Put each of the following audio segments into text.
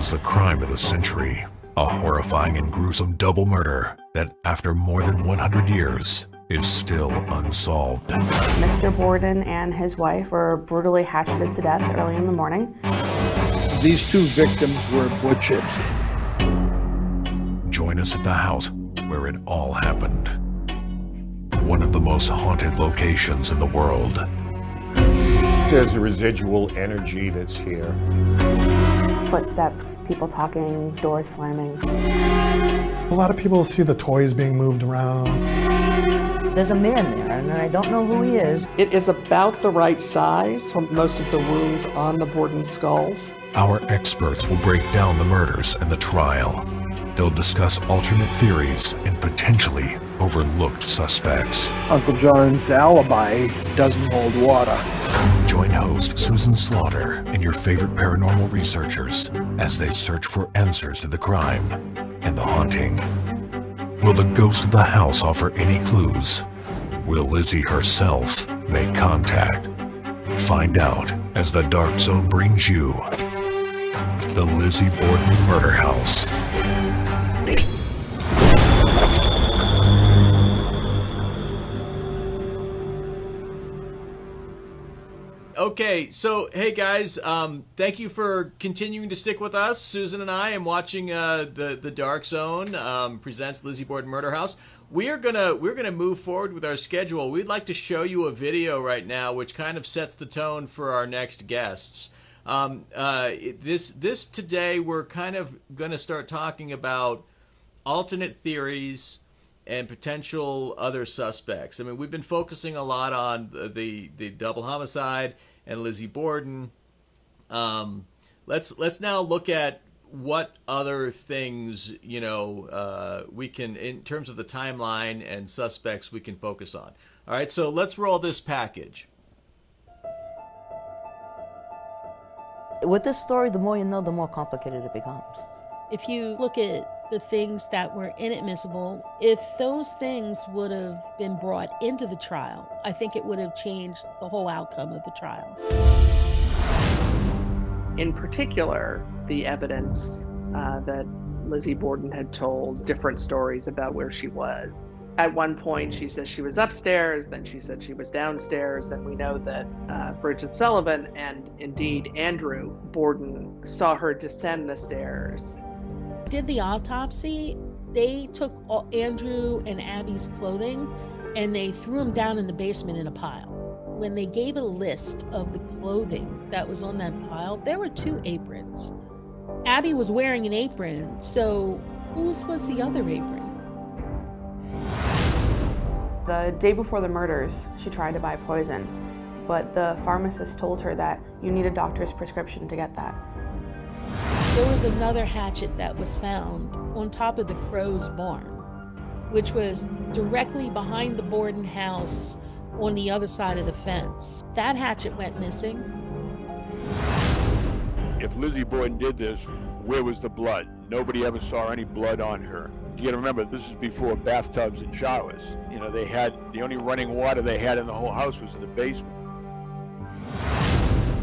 was the crime of the century, a horrifying and gruesome double murder that, after more than 100 years, is still unsolved. Mr. Borden and his wife were brutally hatcheted to death early in the morning. These two victims were butchered. Join us at the house where it all happened. One of the most haunted locations in the world. There's a residual energy that's here. Footsteps, people talking, doors slamming. A lot of people see the toys being moved around. There's a man there, and I don't know who he is. It is about the right size for most of the wounds on the Borden skulls. Our experts will break down the murders and the trial. They'll discuss alternate theories and potentially overlooked suspects. Uncle John's alibi doesn't hold water. Join host Susan Slaughter and your favorite paranormal researchers as they search for answers to the crime and the haunting. Will the ghost of the house offer any clues? Will Lizzie herself make contact? Find out as the Dark Zone brings you the Lizzie Borden Murder House. Okay, so hey guys, thank you for continuing to stick with us. Susan and I am watching the Dark Zone presents Lizzie Borden Murder House. We're gonna move forward with our schedule. We'd like to show you a video right now, which kind of sets the tone for our next guests. This today we're kind of gonna start talking about alternate theories and potential other suspects. I mean, we've been focusing a lot on the double homicide and Lizzie Borden. Let's now look at what other things we can, in terms of the timeline and suspects, we can focus on. All right, so let's roll this package. With this story, the more you know, the more complicated it becomes. If you look at the things that were inadmissible, if those things would have been brought into the trial, I think it would have changed the whole outcome of the trial. In particular, the evidence that Lizzie Borden had told different stories about where she was. At one point, she says she was upstairs, then she said she was downstairs, and we know that Bridget Sullivan and indeed Andrew Borden saw her descend the stairs. Did the autopsy, they took Andrew and Abby's clothing and they threw them down in the basement in a pile. When they gave a list of the clothing that was on that pile, there were 2 aprons. Abby was wearing an apron, so whose was the other apron? The day before the murders, she tried to buy poison, but the pharmacist told her that you need a doctor's prescription to get that. There was another hatchet that was found on top of the Crow's barn, which was directly behind the Borden house on the other side of the fence. That hatchet went missing. If Lizzie Borden did this, where was the blood? Nobody ever saw any blood on her. You gotta remember, this is before bathtubs and showers. They had, the only running water they had in the whole house was in the basement.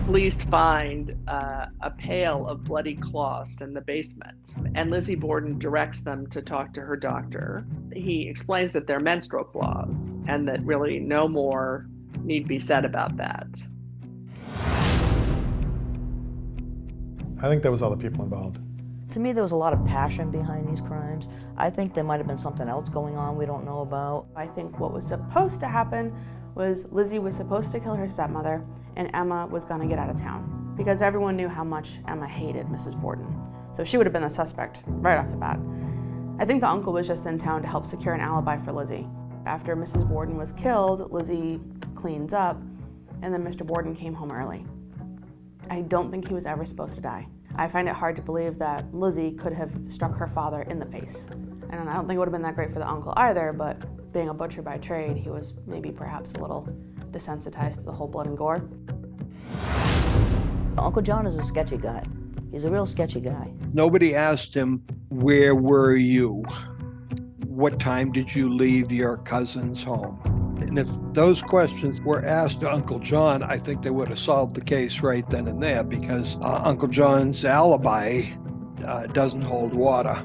Police find a pail of bloody cloths in the basement, and Lizzie Borden directs them to talk to her doctor. He explains that they're menstrual cloths and that really no more need be said about that. I think there was other people involved. To me, there was a lot of passion behind these crimes. I think there might have been something else going on we don't know about. I think what was supposed to happen was Lizzie was supposed to kill her stepmother and Emma was gonna get out of town because everyone knew how much Emma hated Mrs. Borden. So she would have been the suspect right off the bat. I think the uncle was just in town to help secure an alibi for Lizzie. After Mrs. Borden was killed, Lizzie cleans up and then Mr. Borden came home early. I don't think he was ever supposed to die. I find it hard to believe that Lizzie could have struck her father in the face. And I don't think it would have been that great for the uncle either, but being a butcher by trade, he was maybe perhaps a little desensitized to the whole blood and gore. Uncle John is a sketchy guy. He's a real sketchy guy. Nobody asked him, where were you? What time did you leave your cousin's home? And if those questions were asked to Uncle John, I think they would have solved the case right then and there, because Uncle John's alibi doesn't hold water.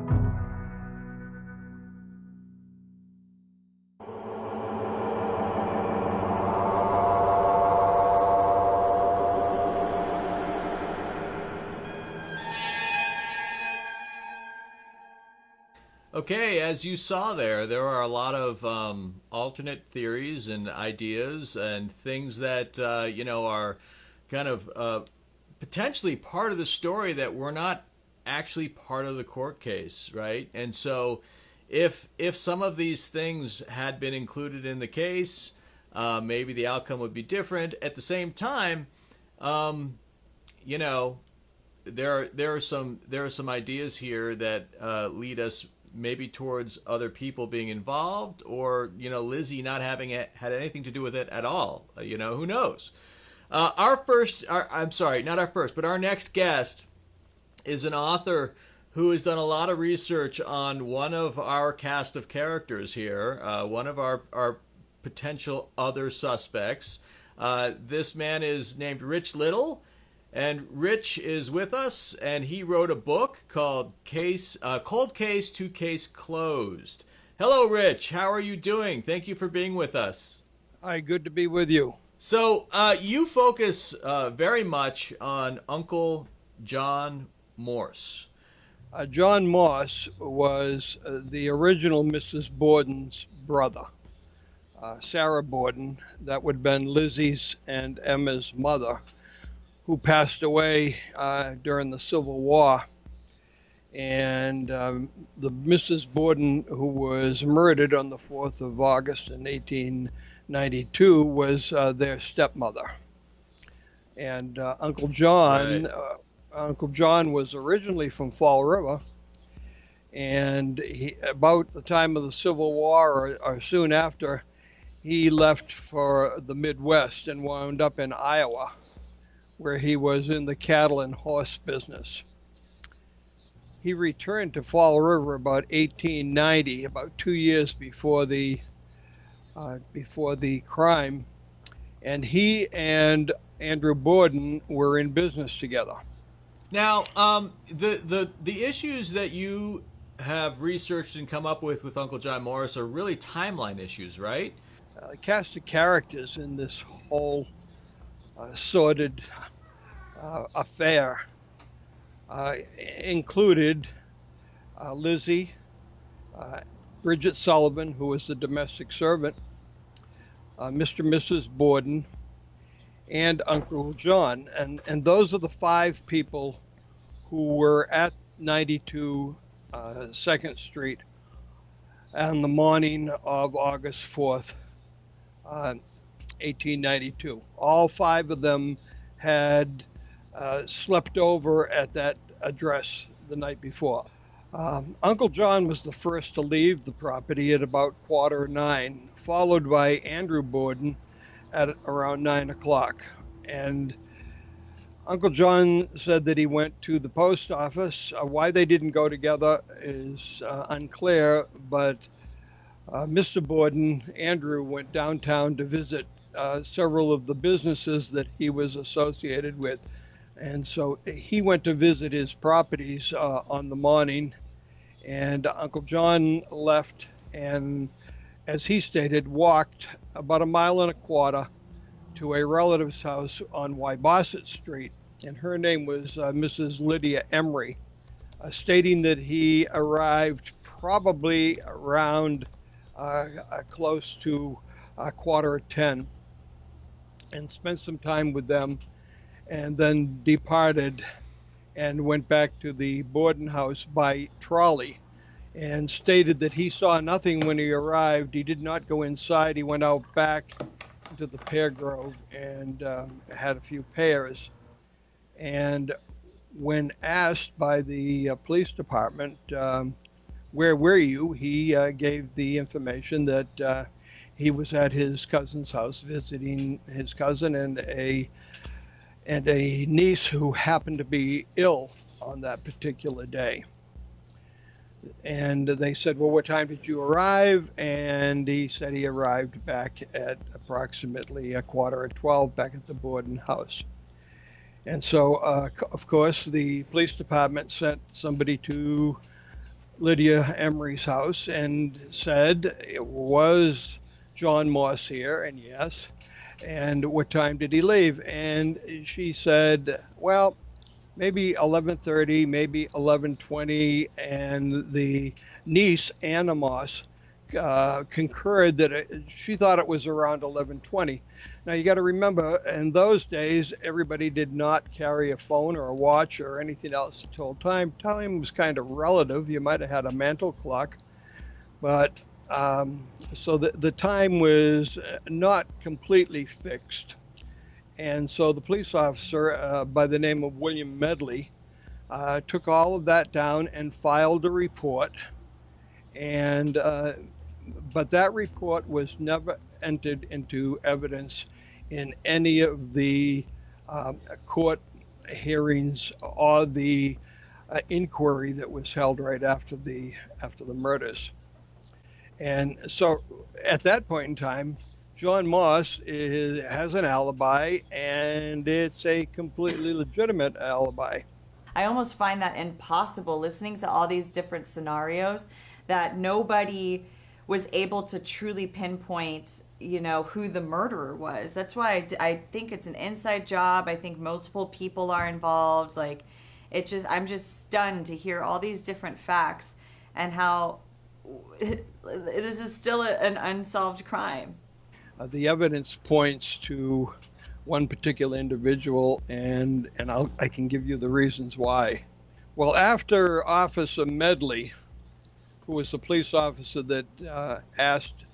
Okay, as you saw there are a lot of alternate theories and ideas and things that are kind of potentially part of the story that were not actually part of the court case, right? And so, if some of these things had been included in the case, maybe the outcome would be different. At the same time, there are some ideas here that lead us maybe towards other people being involved, or Lizzie not having had anything to do with it at all. Who knows? Our next guest is an author who has done a lot of research on one of our cast of characters here, one of our potential other suspects. This man is named Rich Little. And Rich is with us, and he wrote a book called Cold Case to Case Closed. Hello, Rich. How are you doing? Thank you for being with us. Hi, good to be with you. So you focus very much on Uncle John Morse. John Morse was the original Mrs. Borden's brother. Sarah Borden, that would have been Lizzie's and Emma's mother, who passed away during the Civil War. And the Mrs. Borden, who was murdered on the 4th of August in 1892, was their stepmother. And Uncle John, Right. Uncle John was originally from Fall River, and about the time of the Civil War or soon after, he left for the Midwest and wound up in Iowa, where he was in the cattle and horse business. He returned to Fall River about 1890, about 2 years before the crime, and he and Andrew Borden were in business together. Now, the issues that you have researched and come up with Uncle John Morse are really timeline issues, right? The cast of characters in this whole sordid affair included Lizzie, Bridget Sullivan, who was the domestic servant, Mr. and Mrs. Borden, and Uncle John. And those are the 5 people who were at 92 2nd Street on the morning of August 4th, 1892. All 5 of them had slept over at that address the night before. Uncle John was the first to leave the property at about 9:15, followed by Andrew Borden at around 9 o'clock. And Uncle John said that he went to the post office. Why they didn't go together is unclear, but Mr. Borden, Andrew, went downtown to visit several of the businesses that he was associated with. And so he went to visit his properties on the morning, and Uncle John left and, as he stated, walked about 1.25 miles to a relative's house on Wybosset Street, and her name was Mrs. Lydia Emery, stating that he arrived probably around close to 9:45 and spent some time with them, and then departed and went back to the Borden house by trolley, and stated that he saw nothing when he arrived. He did not go inside. He went out back into the pear grove and had a few pears. And when asked by the police department, where were you, he gave the information that he was at his cousin's house visiting his cousin and a niece who happened to be ill on that particular day. And they said, well, what time did you arrive? And he said he arrived back at approximately 11:15 back at the Borden house. And so, of course, the police department sent somebody to Lydia Emery's house and said, it was John Moss here? And yes. And what time did he leave? And she said, well, maybe 11:30, maybe 11:20. And the niece, Anna Moss, concurred that she thought it was around 11:20. Now you got to remember, in those days, everybody did not carry a phone or a watch or anything else to tell time. Time was kind of relative. You might have had a mantle clock, but so the time was not completely fixed. And so the police officer by the name of William Medley took all of that down and filed a report. And but that report was never entered into evidence in any of the court hearings or the inquiry that was held right after the murders. And so at that point in time, John Moss has an alibi, and it's a completely legitimate alibi. I almost find that impossible, listening to all these different scenarios, that nobody was able to truly pinpoint, who the murderer was. That's why I think it's an inside job. I think multiple people are involved. Like, I'm just stunned to hear all these different facts and how this is still an unsolved crime. The evidence points to one particular individual, and I can give you the reasons why. Well, after Officer Medley, who was the police officer that asked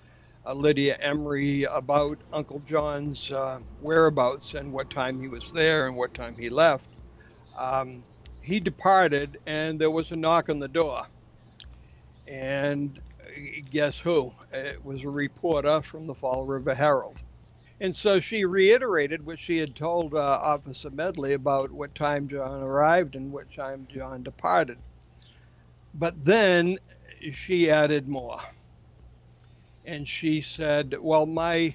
Lydia Emery about Uncle John's whereabouts and what time he was there and what time he left, he departed, and there was a knock on the door. And guess who? It was a reporter from the Fall River Herald. And so she reiterated what she had told Officer Medley about what time John arrived and what time John departed. But then she added more. And she said, well, my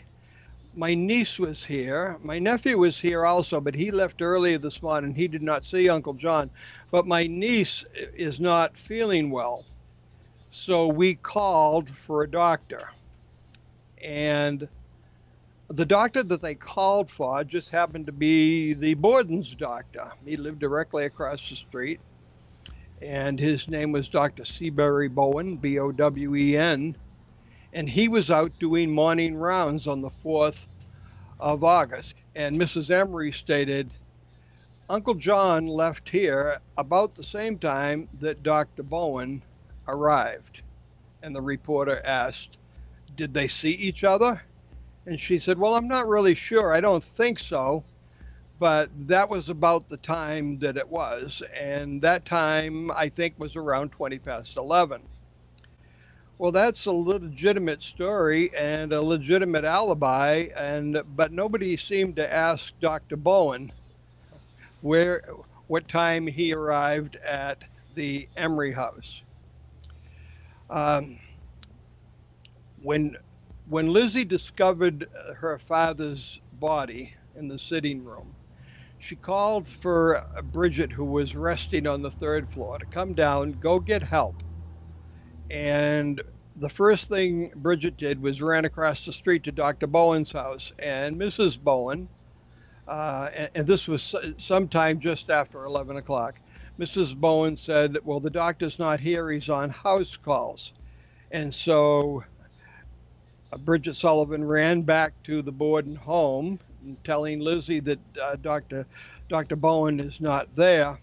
niece was here. My nephew was here also, but he left earlier this morning. He did not see Uncle John. But my niece is not feeling well. So we called for a doctor. And the doctor that they called for just happened to be the Borden's doctor. He lived directly across the street. And his name was Dr. Seabury Bowen, Bowen. And he was out doing morning rounds on the 4th of August. And Mrs. Emery stated, Uncle John left here about the same time that Dr. Bowen arrived. And the reporter asked, did they see each other? And she said, well, I'm not really sure. I don't think so. But that was about the time that it was. And that time, I think, was around 20 past 11. Well, that's a legitimate story and a legitimate alibi. But nobody seemed to ask Dr. Bowen what time he arrived at the Emery house. When Lizzie discovered her father's body in the sitting room, she called for Bridget, who was resting on the 3rd floor, to come down, go get help. And the first thing Bridget did was ran across the street to Dr. Bowen's house. And Mrs. Bowen, and this was sometime just after 11 o'clock, Mrs. Bowen said, well, the doctor's not here, he's on house calls. And so Bridget Sullivan ran back to the Borden home, telling Lizzie that Dr. Bowen is not there.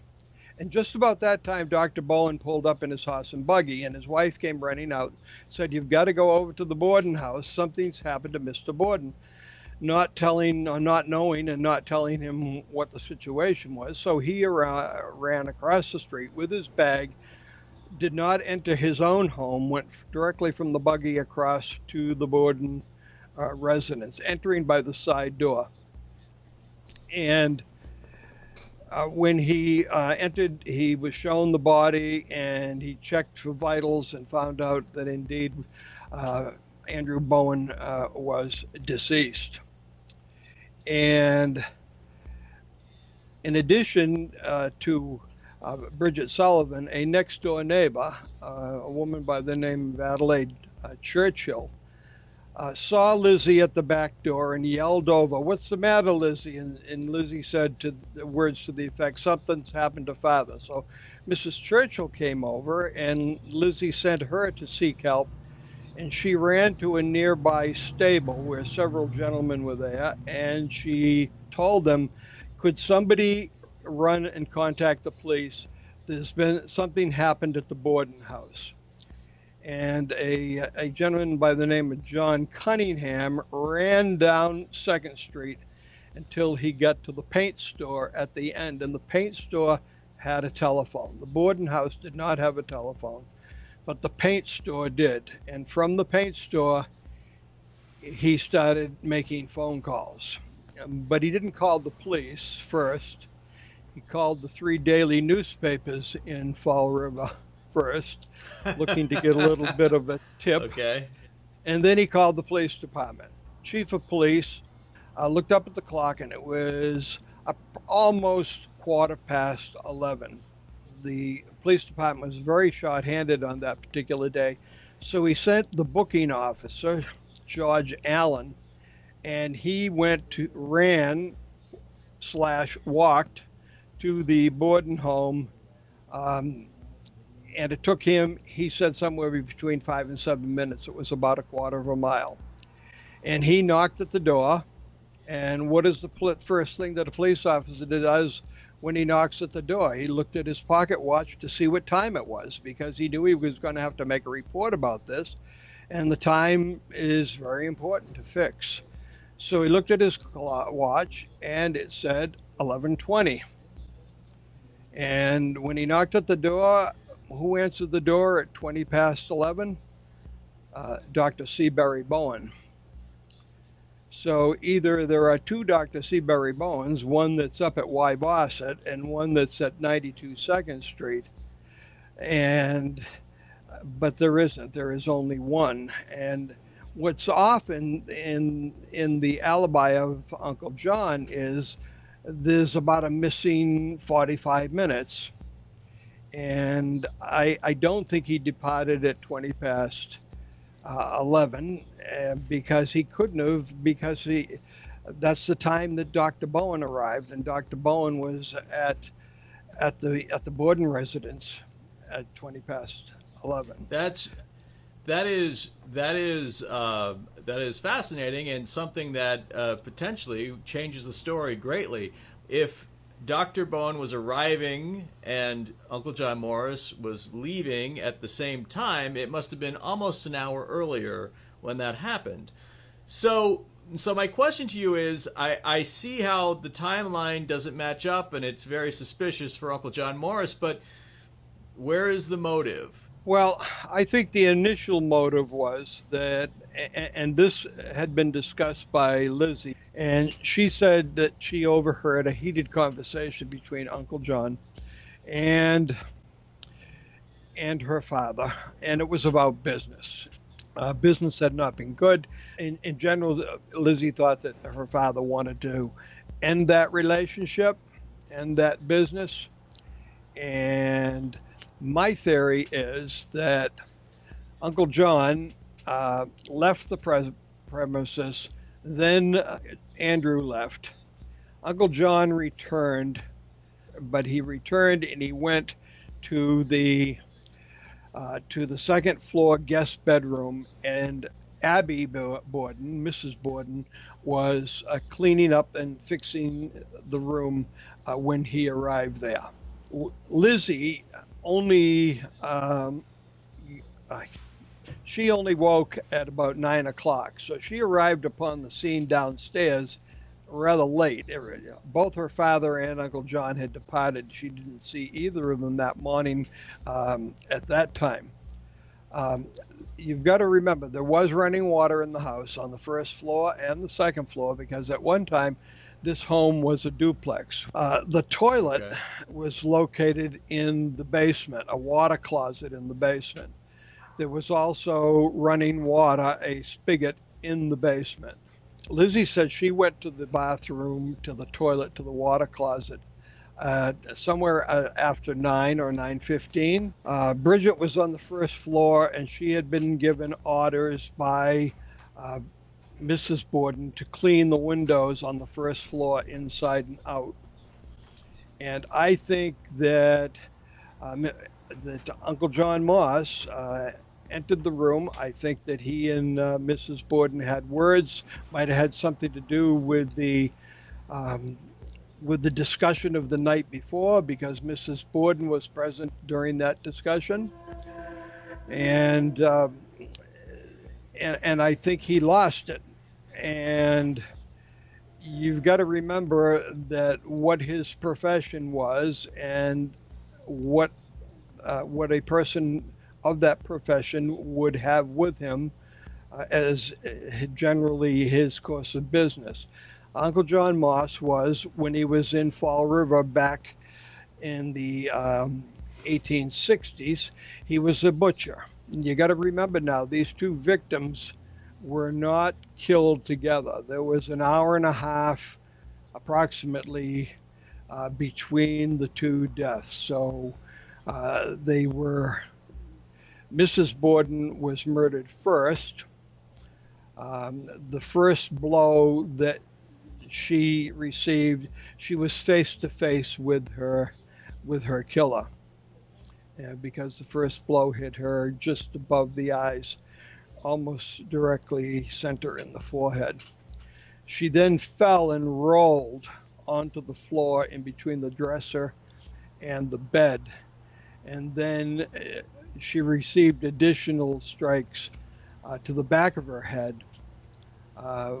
And just about that time, Dr. Bowen pulled up in his horse and buggy, and his wife came running out, said, you've got to go over to the Borden house. Something's happened to Mr. Borden. Not knowing and not telling him what the situation was. So he ran across the street with his bag, did not enter his own home, went directly from the buggy across to the Borden residence, entering by the side door. And when he entered, he was shown the body, and he checked for vitals and found out that indeed Andrew Bowen was deceased. And In addition to Bridget Sullivan, a next door neighbor, a woman by the name of Adelaide Churchill, saw Lizzie at the back door and yelled over, "What's the matter, Lizzie?" And Lizzie said words to the effect, "Something's happened to Father." So Mrs. Churchill came over and Lizzie sent her to seek help, and she ran to a nearby stable where several gentlemen were there, and she told them, "Could somebody run and contact the police? There's been something happened at the Borden house." And a gentleman by the name of John Cunningham ran down 2nd Street until he got to the paint store at the end. And the paint store had a telephone. The Borden house did not have a telephone, but the paint store did. And from the paint store, he started making phone calls. But he didn't call the police first. He called the 3 daily newspapers in Fall River first, looking to get a little bit of a tip. Okay. And then he called the police department. Chief of police looked up at the clock, and it was almost 11:15. The police department was very short-handed on that particular day, so he sent the booking officer, George Allen, and he ran/walked to the Borden home. And it took him, he said, somewhere between 5 and 7 minutes. It was about a quarter of a mile. And he knocked at the door. And what is the first thing that a police officer does when he knocks at the door? He looked at his pocket watch to see what time it was, because he knew he was going to have to make a report about this. And the time is very important to fix. So he looked at his watch, and it said 11:20. And when he knocked at the door, who answered the door at 20 past 11? Dr. Seabury Bowen. So either there are 2 Dr. Seabury Bowens, one that's up at Y. Bossett and one that's at 92 2nd Street. But there isn't. There is only one. And what's often in the alibi of Uncle John is there's about a missing 45 minutes. And I don't think he departed at 20 past 11 because he couldn't have, because that's the time that Dr. Bowen arrived, and Dr. Bowen was at the Borden residence at 20 past 11. That is fascinating, and something that potentially changes the story greatly. If Dr. Bowen was arriving and Uncle John Morris was leaving at the same time, it must have been almost an hour earlier when that happened. So my question to you is, I see how the timeline doesn't match up, and it's very suspicious for Uncle John Morris, but where is the motive? Well, I think the initial motive was that, and this had been discussed by Lizzie, and she said that she overheard a heated conversation between Uncle John and her father, and it was about business. Business had not been good. In general, Lizzie thought that her father wanted to end that relationship, end that business, and my theory is that Uncle John left the premises, then Andrew left. Uncle John returned, but he returned and he went to the 2nd floor guest bedroom, and Abby Borden, Mrs. Borden, was cleaning up and fixing the room when he arrived there. Lizzie she only woke at about 9 o'clock, so she arrived upon the scene downstairs rather late. Both her father and Uncle John had departed. She didn't see either of them that morning at that time. You've got to remember, there was running water in the house on the 1st floor and the 2nd floor, because at one time this home was a duplex. The toilet was located in the basement, a water closet in the basement. There was also running water, a spigot in the basement. Lizzie said she went to the bathroom, to the toilet, to the water closet somewhere after 9 or 9:15. Bridget was on the first floor, and she had been given orders by Mrs. Borden to clean the windows on the first floor inside and out. And I think that Uncle John Moss entered the room. I think that he and Mrs. Borden had words, might have had something to do with the discussion of the night before, because Mrs. Borden was present during that discussion. And I think he lost it. And you've got to remember that what his profession was, and what a person of that profession would have with him as generally his course of business. Uncle John Moss was, when he was in Fall River back in the 1860s, he was a butcher. You got to remember now, these two victims were not killed together. There was an hour and a half approximately between the two deaths. So Mrs. Borden was murdered first. The first blow that she received, she was face to face with her killer, because the first blow hit her just above the eyes, almost directly center in the forehead. She then fell and rolled onto the floor in between the dresser and the bed, and then she received additional strikes to the back of her head,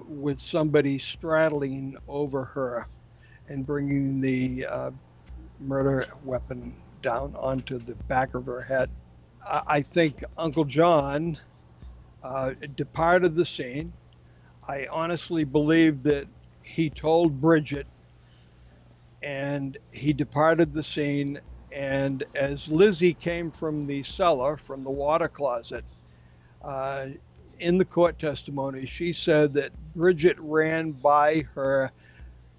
with somebody straddling over her and bringing the murder weapon down onto the back of her head. I think Uncle John departed the scene. I honestly believe that he told Bridget, and he departed the scene. And as Lizzie came from the cellar, from the water closet, in the court testimony, she said that Bridget ran by her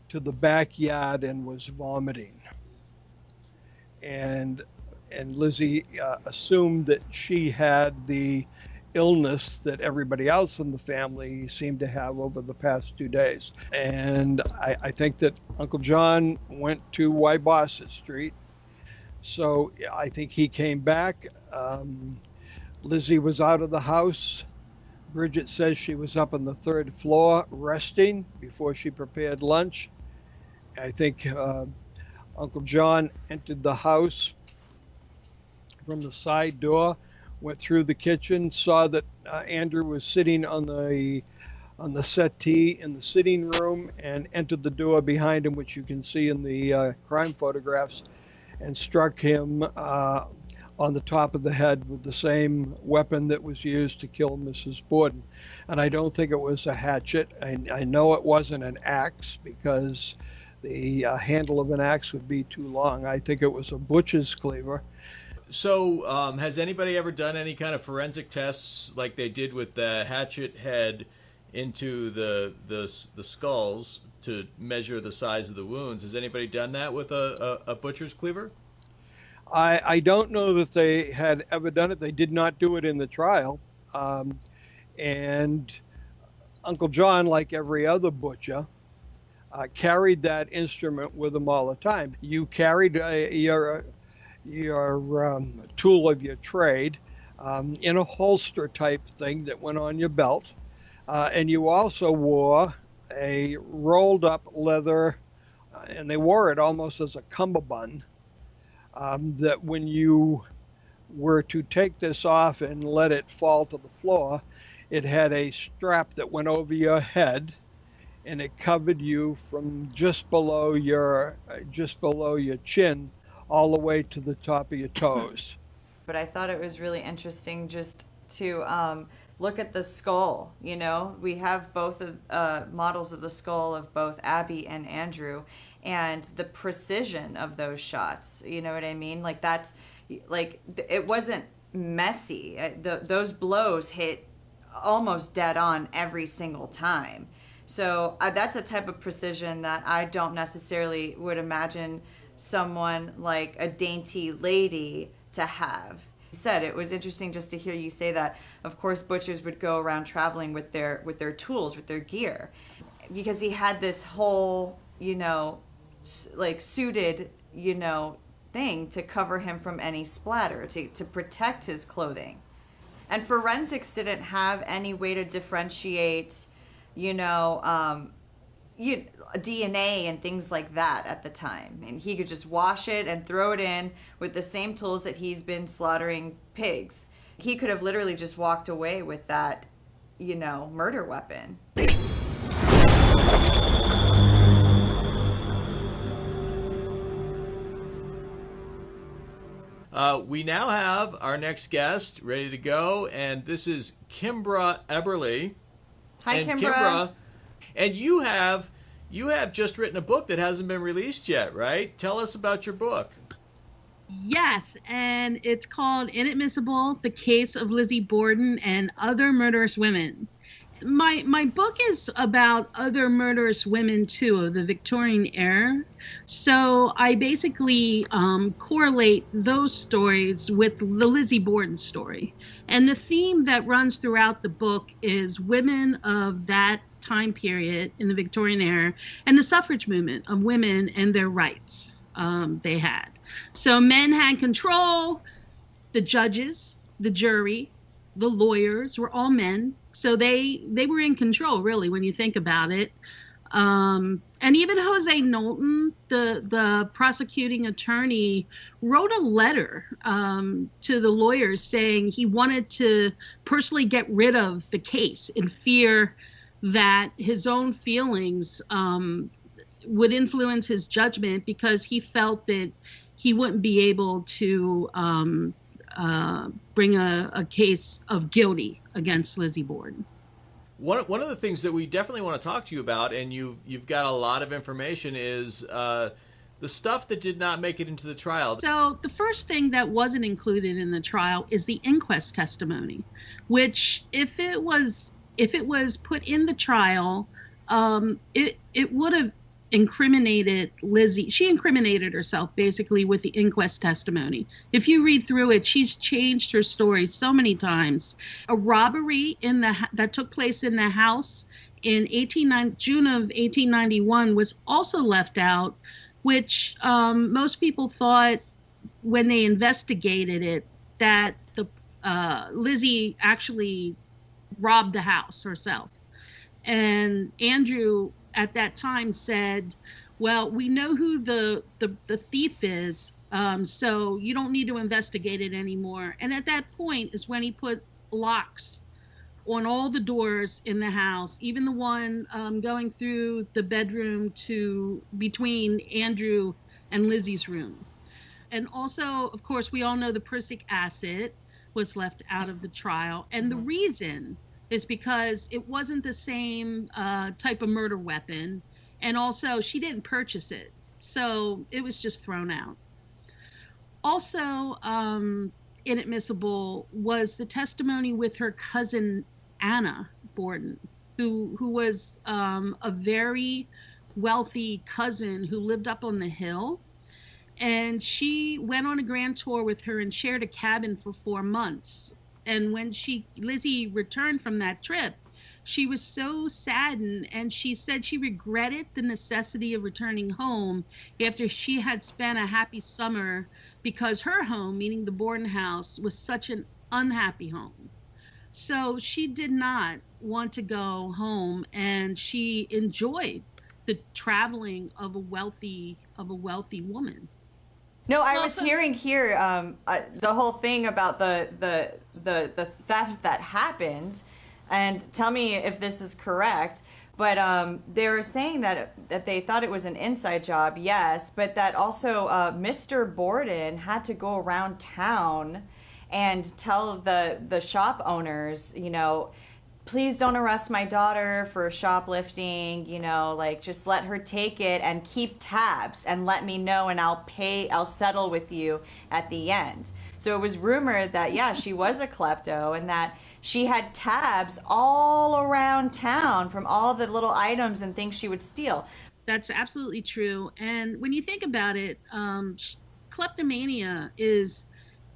to the backyard and was vomiting. And Lizzie assumed that she had the illness that everybody else in the family seemed to have over the past 2 days. And I think that Uncle John went to Wybosset Street. So I think he came back. Lizzie was out of the house. Bridget says she was up on the third floor resting before she prepared lunch. I think Uncle John entered the house from the side door, went through the kitchen, saw that Andrew was sitting on the settee in the sitting room, and entered the door behind him, which you can see in the crime photographs, and struck him on the top of the head with the same weapon that was used to kill Mrs. Borden. And I don't think it was a hatchet. I know it wasn't an axe, because the handle of an axe would be too long. I think it was a butcher's cleaver. So has anybody ever done any kind of forensic tests like they did with the hatchet head into the skulls to measure the size of the wounds? Has anybody done that with a butcher's cleaver? I don't know that they had ever done it. They did not do it in the trial. And Uncle John, like every other butcher, carried that instrument with him all the time. You carried your tool of your trade in a holster type thing that went on your belt. And you also wore a rolled up leather, and they wore it almost as a cummerbund, that when you were to take this off and let it fall to the floor, it had a strap that went over your head, and it covered you from just below your chin all the way to the top of your toes. But I thought it was really interesting just to look at the skull. You know, we have both models of the skull of both Abby and Andrew, and the precision of those shots. You know what I mean? Like, that's like, it wasn't messy. Those blows hit almost dead on every single time. So that's a type of precision that I don't necessarily would imagine someone like a dainty lady to have. He said it was interesting just to hear you say that. Of course, butchers would go around traveling with their tools, with their gear, because he had this whole, like suited, thing to cover him from any splatter, to protect his clothing. And forensics didn't have any way to differentiate, DNA and things like that at the time. And he could just wash it and throw it in with the same tools that he's been slaughtering pigs. He could have literally just walked away with that, murder weapon. We now have our next guest ready to go, and this is Kimbra Eberly. Hi, and Kimbra. And you have just written a book that hasn't been released yet, right? Tell us about your book. Yes, and it's called Inadmissible: The Case of Lizzie Borden and Other Murderous Women. My book is about other murderous women too, of the Victorian era. So I basically correlate those stories with the Lizzie Borden story. And the theme that runs throughout the book is women of that time period in the Victorian era and the suffrage movement of women and their rights they had. So men had control, the judges, the jury, the lawyers were all men. So they were in control, really, when you think about it. And even Jose Knowlton, the prosecuting attorney, wrote a letter to the lawyers saying he wanted to personally get rid of the case in fear that his own feelings would influence his judgment, because he felt that he wouldn't be able to bring a case of guilty against Lizzie Borden. One of the things that we definitely want to talk to you about, and you've got a lot of information, is the stuff that did not make it into the trial. So the first thing that wasn't included in the trial is the inquest testimony, which if it was put in the trial, it would have incriminated Lizzie. She incriminated herself basically with the inquest testimony. If you read through it, she's changed her story so many times. A robbery that took place in the house in June of 1891 was also left out, which most people thought when they investigated it that Lizzie actually robbed the house herself. And Andrew at that time said, well, we know who the thief is, so you don't need to investigate it anymore. And at that point is when he put locks on all the doors in the house, even the one going through the bedroom between Andrew and Lizzie's room. And also, of course, we all know the prussic acid was left out of the trial. And the reason is because it wasn't the same type of murder weapon. And also, she didn't purchase it. So it was just thrown out. Also, inadmissible was the testimony with her cousin, Anna Borden, who was a very wealthy cousin who lived up on the hill. And she went on a grand tour with her and shared a cabin for 4 months. And when Lizzie returned from that trip, she was so saddened, and she said she regretted the necessity of returning home after she had spent a happy summer, because her home, meaning the Borden house, was such an unhappy home. So she did not want to go home, and she enjoyed the traveling of a wealthy woman. No, I was hearing here the whole thing about the theft that happened, and tell me if this is correct. But they were saying that they thought it was an inside job, yes, but that also Mr. Borden had to go around town and tell the shop owners, please don't arrest my daughter for shoplifting, just let her take it and keep tabs and let me know, and I'll settle with you at the end. So it was rumored that, yeah, she was a klepto and that she had tabs all around town from all the little items and things she would steal. That's absolutely true. And when you think about it, kleptomania is,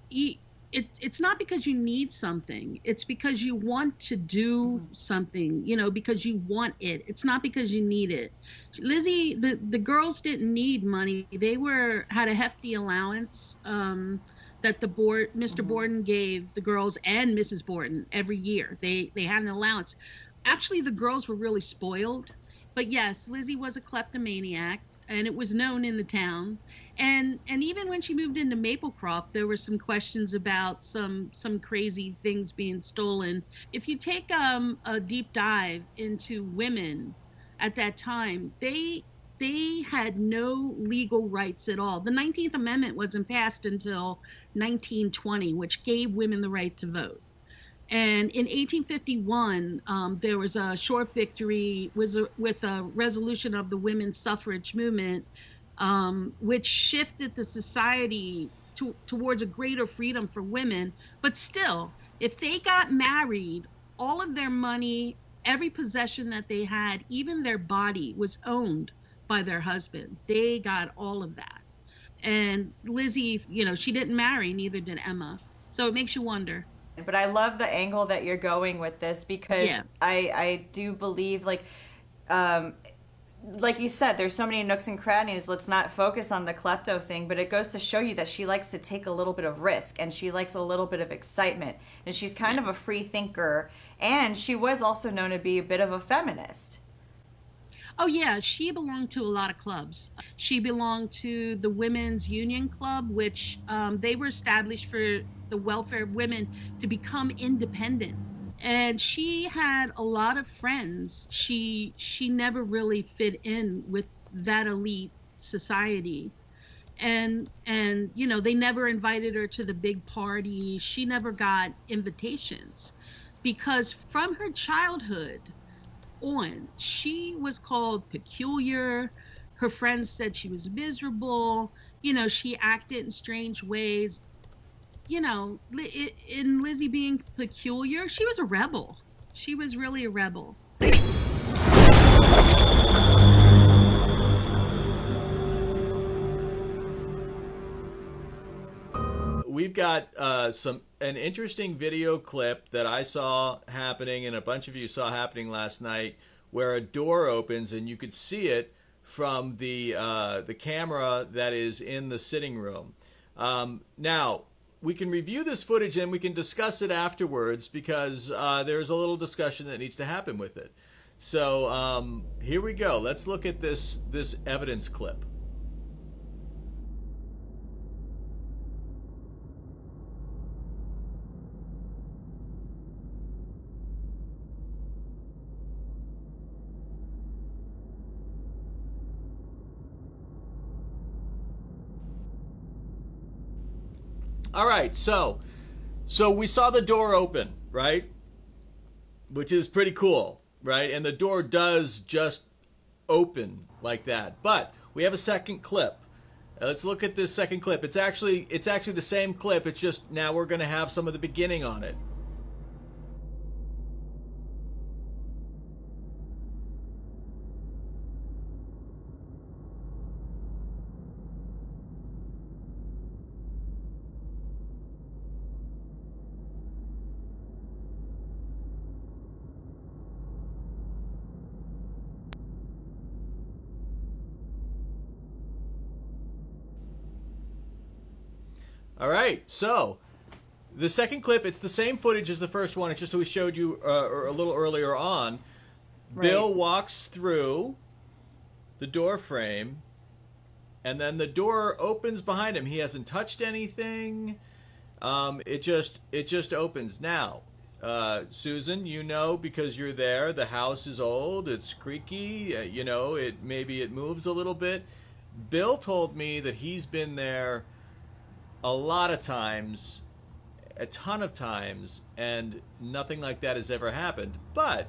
it's not because you need something. It's because you want to do something, because you want it. It's not because you need it. Lizzie, the girls didn't need money. They had a hefty allowance that Mr. Borden gave the girls and Mrs. Borden every year. They had an allowance. Actually, the girls were really spoiled. But yes, Lizzie was a kleptomaniac, and it was known in the town. And even when she moved into Maplecroft, there were some questions about some crazy things being stolen. If you take a deep dive into women at that time, they had no legal rights at all. The 19th Amendment wasn't passed until 1920, which gave women the right to vote. And in 1851, there was a short victory with a resolution of the women's suffrage movement, which shifted the society towards a greater freedom for women. But still, if they got married, all of their money, every possession that they had, even their body, was owned by their husband. They got all of that. And Lizzie, she didn't marry, neither did Emma. So it makes you wonder. But I love the angle that you're going with this, because I do believe, like you said, there's so many nooks and crannies. Let's not focus on the klepto thing, but it goes to show you that she likes to take a little bit of risk, and she likes a little bit of excitement, and she's kind of a free thinker, and she was also known to be a bit of a feminist. Oh yeah, she belonged to a lot of clubs. She belonged to the Women's Union Club, which they were established for the welfare of women to become independent. And she had a lot of friends. She never really fit in with that elite society. And they never invited her to the big party. She never got invitations, because from her childhood on, she was called peculiar. Her friends said she was miserable. She acted in strange ways. In Lizzie being peculiar, she was a rebel. She was really a rebel. We've got an interesting video clip that I saw happening, and a bunch of you saw happening last night, where a door opens and you could see it from the camera that is in the sitting room. Now, we can review this footage and we can discuss it afterwards, because there's a little discussion that needs to happen with it. So here we go. Let's look at this evidence clip. All right, so we saw the door open, right? Which is pretty cool, right? And the door does just open like that. But we have a second clip. Let's look at this second clip. It's actually the same clip. It's just now we're going to have some of the beginning on it. All right, so the second clip, it's the same footage as the first one. It's just that we showed you a little earlier on. Right. Bill walks through the door frame, and then the door opens behind him. He hasn't touched anything. It just opens. Now, Susan, because you're there, the house is old. It's creaky. Maybe it moves a little bit. Bill told me that he's been there a lot of times, a ton of times, and nothing like that has ever happened. But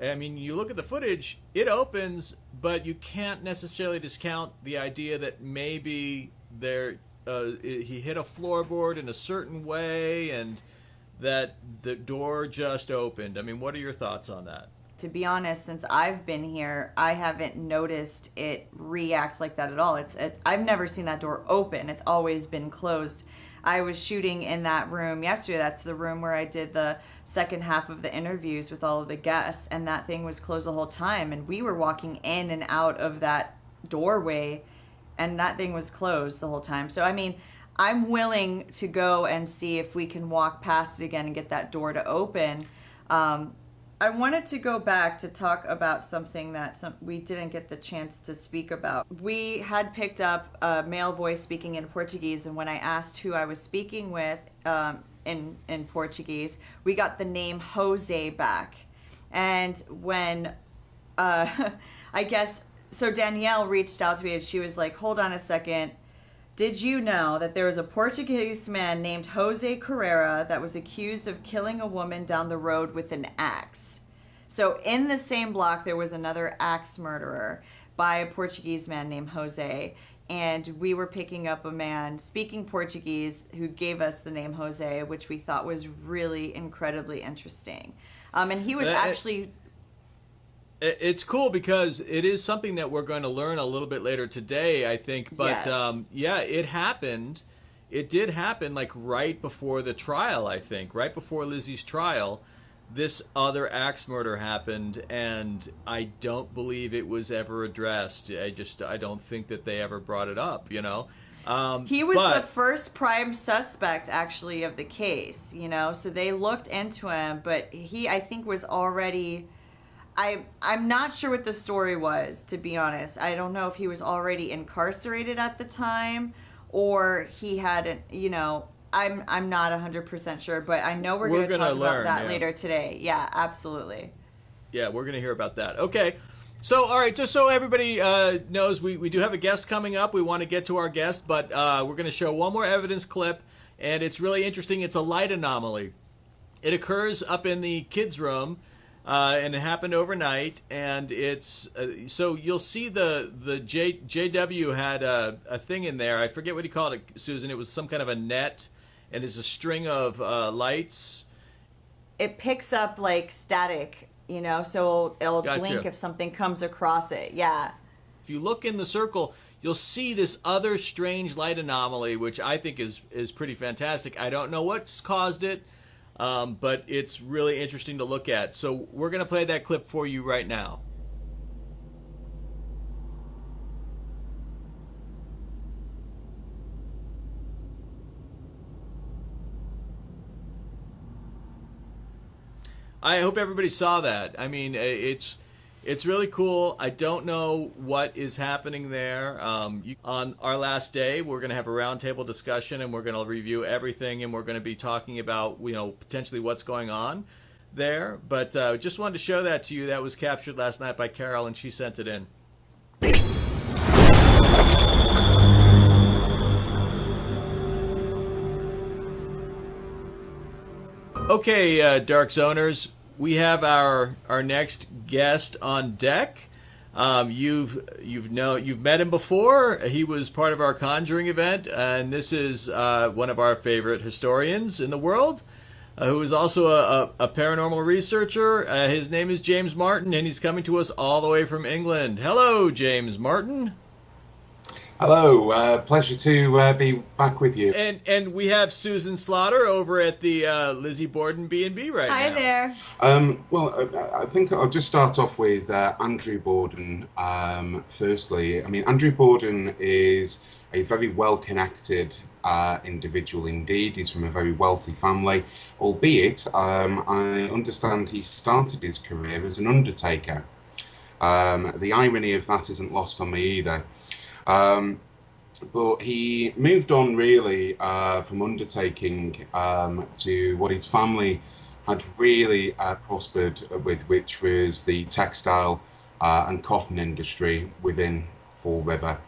I mean, you look at the footage, it opens, but you can't necessarily discount the idea that maybe he hit a floorboard in a certain way and that the door just opened. I mean, what are your thoughts on that? to be honest, since I've been here, I haven't noticed it react like that at all. I've never seen that door open. It's always been closed. I was shooting in that room yesterday. That's the room where I did the second half of the interviews with all of the guests, and that thing was closed the whole time. And we were walking in and out of that doorway, and that thing was closed the whole time. So, I mean, I'm willing to go and see if we can walk past it again and get that door to open. I wanted to go back to talk about something that we didn't get the chance to speak about. We had picked up a male voice speaking in Portuguese, and when I asked who I was speaking with in Portuguese, we got the name Jose back. And when, I guess, so Danielle reached out to me and she was like, hold on a second. Did you know that there was a Portuguese man named Jose Carrera that was accused of killing a woman down the road with an axe? So in the same block, there was another axe murderer by a Portuguese man named Jose. And we were picking up a man speaking Portuguese who gave us the name Jose, which we thought was really incredibly interesting. And he was actually... It's cool because it is something that we're going to learn a little bit later today, I think. But yes. Yeah, it happened. It did happen like right before the trial, I think. Right before Lizzie's trial, this other axe murder happened, and I don't believe it was ever addressed. I don't think that they ever brought it up, you know. He was the first prime suspect, actually, of the case, you know. So they looked into him, but he, I think, was already... I'm not sure what the story was, to be honest. I don't know if he was already incarcerated at the time or he hadn't, you know, I'm not 100% sure, but I know we're going to talk about that later today. Yeah, absolutely. Yeah, we're going to hear about that. Okay. So, all right, just so everybody knows, we do have a guest coming up. We want to get to our guest, but we're going to show one more evidence clip, and it's really interesting. It's a light anomaly. It occurs up in the kids' room. And it happened overnight, and it's so you'll see the JW had a thing in there. I forget what he called it, Susan. It was some kind of a net, and it's a string of lights. It picks up like static, you know, so it'll blink if something comes across it. Yeah. If you look in the circle, you'll see this other strange light anomaly, which I think is pretty fantastic. I don't know what's caused it. But it's really interesting to look at. So we're going to play that clip for you right now. I hope everybody saw that. I mean, it's really cool. I don't know what is happening there. On our last day, we're going to have a roundtable discussion, and we're going to review everything, and we're going to be talking about, you know, potentially what's going on there. But just wanted to show that to you. That was captured last night by Carol, and she sent it in. Okay, Dark Zoners, we have our next guest on deck. You've met him before. He was part of our Conjuring event, and this is one of our favorite historians in the world, who is also a paranormal researcher. His name is James Martin, and he's coming to us all the way from England. Hello, James Martin. Hello, pleasure to be back with you. And we have Susan Slaughter over at the Lizzie Borden B&B right now. Hi there. Well, I think I'll just start off with Andrew Borden. Firstly, I mean, Andrew Borden is a very well-connected individual indeed. He's from a very wealthy family, albeit I understand he started his career as an undertaker. The irony of that isn't lost on me either. But he moved on really from undertaking to what his family had really prospered with, which was the textile and cotton industry within Fall River.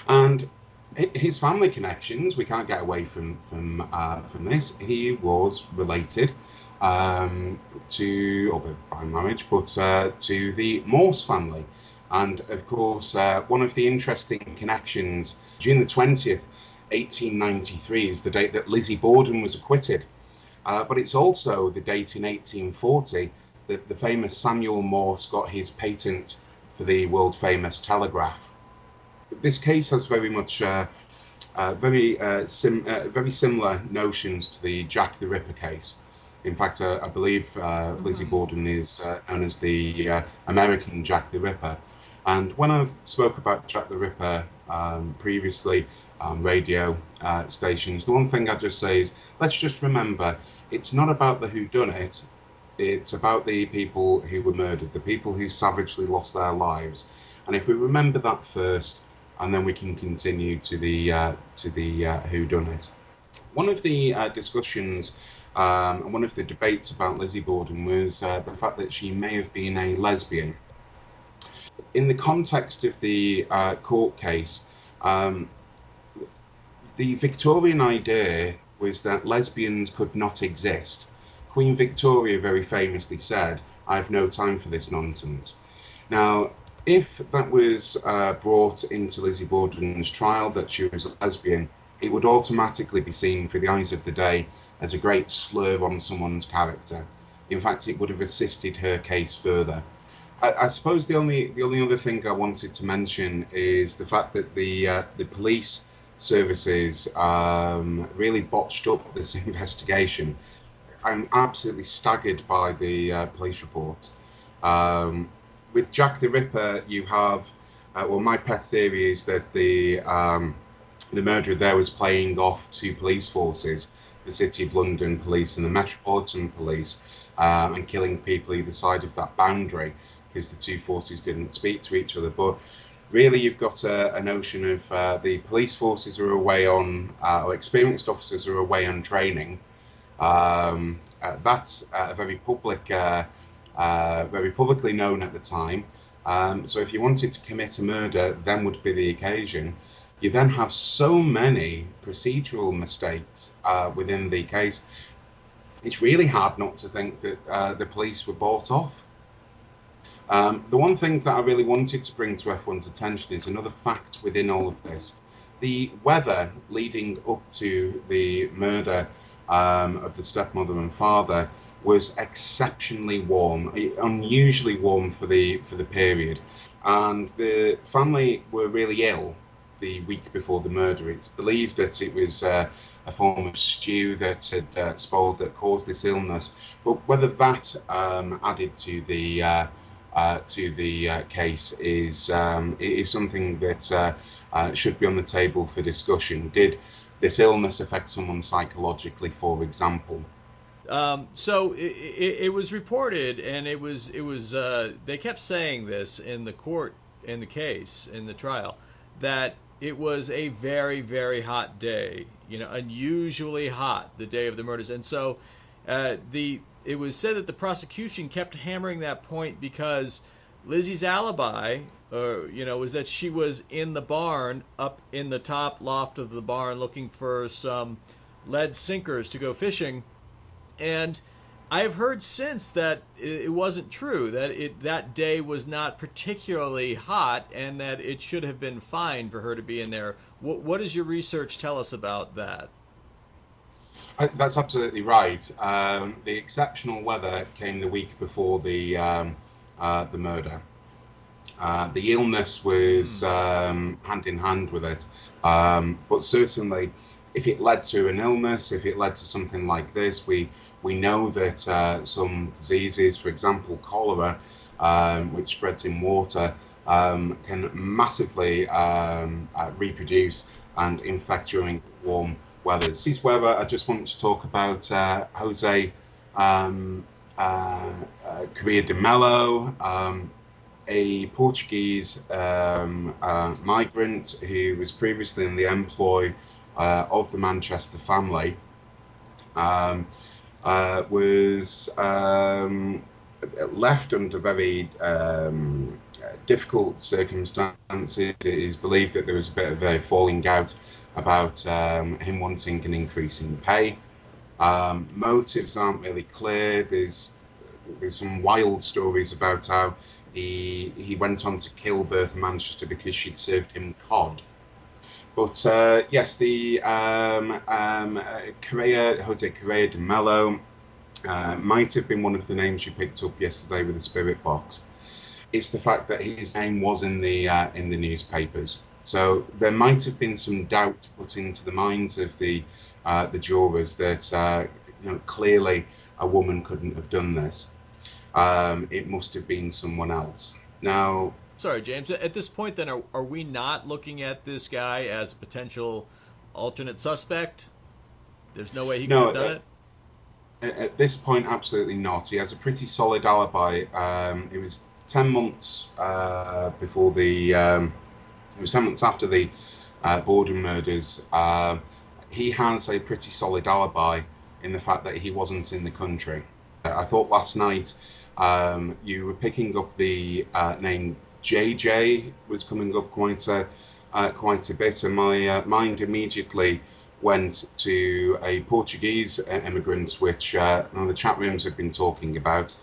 And his family connections, we can't get away from this. He was related to, or by marriage, but to the Morse family. And of course, one of the interesting connections, June the 20th, 1893, is the date that Lizzie Borden was acquitted. But it's also the date in 1840 the famous Samuel Morse got his patent for the world famous telegraph. This case has very much very similar notions to the Jack the Ripper case. In fact, I believe Lizzie Borden is known as the American Jack the Ripper. And when I've spoke about Jack the Ripper previously on radio stations, the one thing I just say is, let's just remember, it's not about the whodunit, it's about the people who were murdered, the people who savagely lost their lives. And if we remember that first, and then we can continue to the whodunit. One of the discussions, one of the debates about Lizzie Borden was the fact that she may have been a lesbian. In the context of the court case, the Victorian idea was that lesbians could not exist. Queen Victoria very famously said, "I have no time for this nonsense." Now, if that was brought into Lizzie Borden's trial, that she was a lesbian, it would automatically be seen through the eyes of the day as a great slur on someone's character. In fact, it would have assisted her case further. I suppose the only other thing I wanted to mention is the fact that the police services really botched up this investigation. I'm absolutely staggered by the police report. With Jack the Ripper, you have, well, my pet theory is that the murderer there was playing off two police forces, the City of London Police and the Metropolitan Police, and killing people either side of that boundary because the two forces didn't speak to each other. But really, you've got a notion of the police forces are away on, or experienced officers are away on training. That's very publicly known at the time. So if you wanted to commit a murder, then would be the occasion. You then have so many procedural mistakes within the case. It's really hard not to think that the police were bought off. The one thing that I really wanted to bring to everyone's attention is another fact within all of this. The weather leading up to the murder of the stepmother and father was exceptionally warm, unusually warm for the period, and the family were really ill the week before the murder. It's believed that it was a form of stew that had spoiled, that caused this illness, but whether that added to the case is something that should be on the table for discussion. Did this illness affect someone psychologically, for example? So it was reported, and it was they kept saying this in the court, in the case, in the trial, that it was a very, very hot day, unusually hot, the day of the murders. And so it was said that the prosecution kept hammering that point because Lizzie's alibi, was that she was in the barn, up in the top loft of the barn, looking for some lead sinkers to go fishing. And I have heard since that it wasn't true, that that day was not particularly hot, and that it should have been fine for her to be in there. What does your research tell us about that? That's absolutely right. The exceptional weather came the week before the murder. The illness was hand in hand with it, but certainly, if it led to an illness, if it led to something like this, we know that some diseases, for example, cholera, which spreads in water, can massively reproduce and infect during warm weather. This weather, I just want to talk about Jose Correia de Mello, a Portuguese migrant who was previously in the employ of the Manchester family, was left under very difficult circumstances. It is believed that there was a bit of a falling out about him wanting an increase in pay. Motives aren't really clear. There's some wild stories about how he went on to kill Bertha Manchester because she'd served him cod. But yes, the Jose Correia de Mello might have been one of the names you picked up yesterday with the spirit box. It's the fact that his name was in the newspapers. So there might have been some doubt put into the minds of the jurors that clearly a woman couldn't have done this. It must have been someone else. Now, sorry, James. At this point, then, are we not looking at this guy as a potential alternate suspect? There's no way he could have done it? At this point, absolutely not. He has a pretty solid alibi. It was 10 months before the... it was 10 months after the Borden murders. He has a pretty solid alibi in the fact that he wasn't in the country. I thought last night you were picking up the name JJ was coming up quite a bit, and my mind immediately went to a Portuguese immigrant, which the chat rooms have been talking about.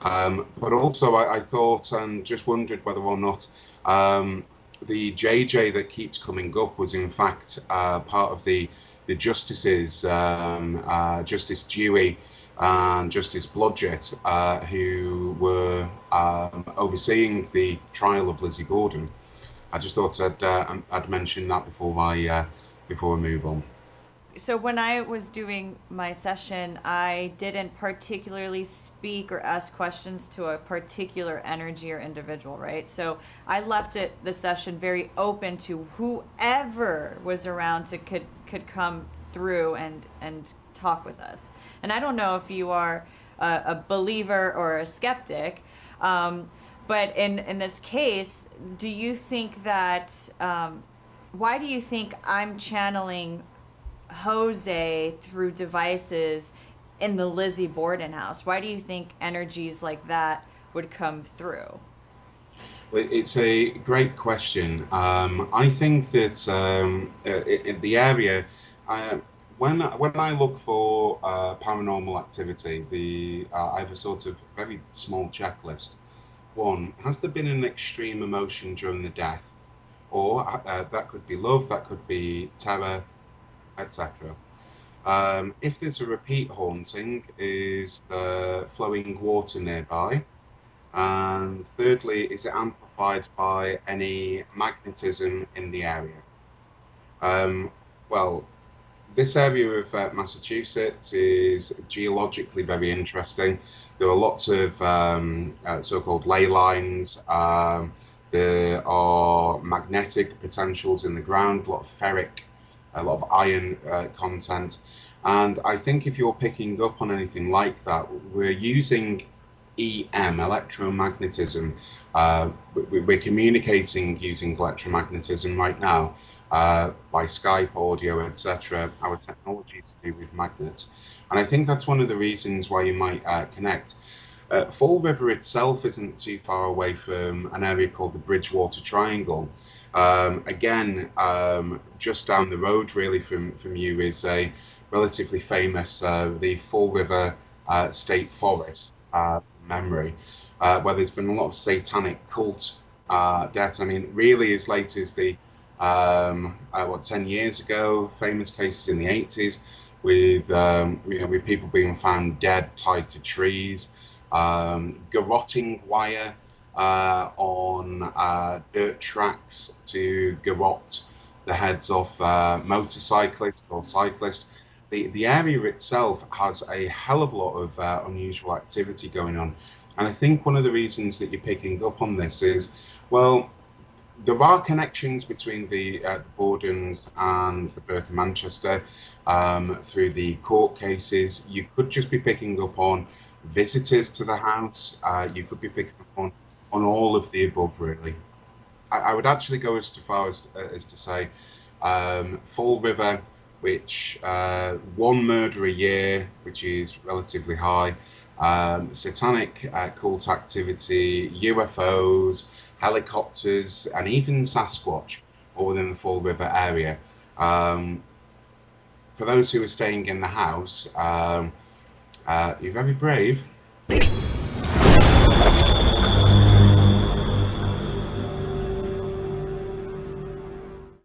But also I thought and just wondered whether or not the JJ that keeps coming up was in fact part of the justices, Justice Dewey and Justice Blodgett, who were overseeing the trial of Lizzie Borden. I just thought I'd mention that before we move on. So when I was doing my session, I didn't particularly speak or ask questions to a particular energy or individual, right? So I left the session very open to whoever was around could come through and talk with us. And I don't know if you are a believer or a skeptic, but in this case, do you think that, why do you think I'm channeling Jose through devices in the Lizzie Borden house? Why do you think energies like that would come through? Well, it's a great question. I think that in the area, when I look for paranormal activity, I have a sort of very small checklist. One, has there been an extreme emotion during the death? Or that could be love, that could be terror, etc. If there's a repeat haunting, is the flowing water nearby? And thirdly, is it amplified by any magnetism in the area? Well, this area of Massachusetts is geologically very interesting. There are lots of so-called ley lines. There are magnetic potentials in the ground, a lot of ferric, a lot of iron content. And I think if you're picking up on anything like that, we're using EM, electromagnetism. We're communicating using electromagnetism right now by Skype, audio, etc. Our technology is to do with magnets. And I think that's one of the reasons why you might connect. Fall River itself isn't too far away from an area called the Bridgewater Triangle. Again, just down the road really from you is a relatively famous, the Fall River State Forest memory, where there's been a lot of satanic cult deaths. I mean, really as late as the, 10 years ago, famous cases in the 80s with, with people being found dead tied to trees, garroting wire on dirt tracks to garrote the heads off motorcyclists or cyclists. The area itself has a hell of a lot of unusual activity going on. And I think one of the reasons that you're picking up on this is, well, there are connections between the Bordens and the Birth of Manchester through the court cases. You could just be picking up on visitors to the house. You could be picking up on all of the above, really. I would actually go as far as to say Fall River, which one murder a year, which is relatively high, satanic cult activity, UFOs, helicopters, and even Sasquatch, all within the Fall River area. For those who are staying in the house, you're very brave.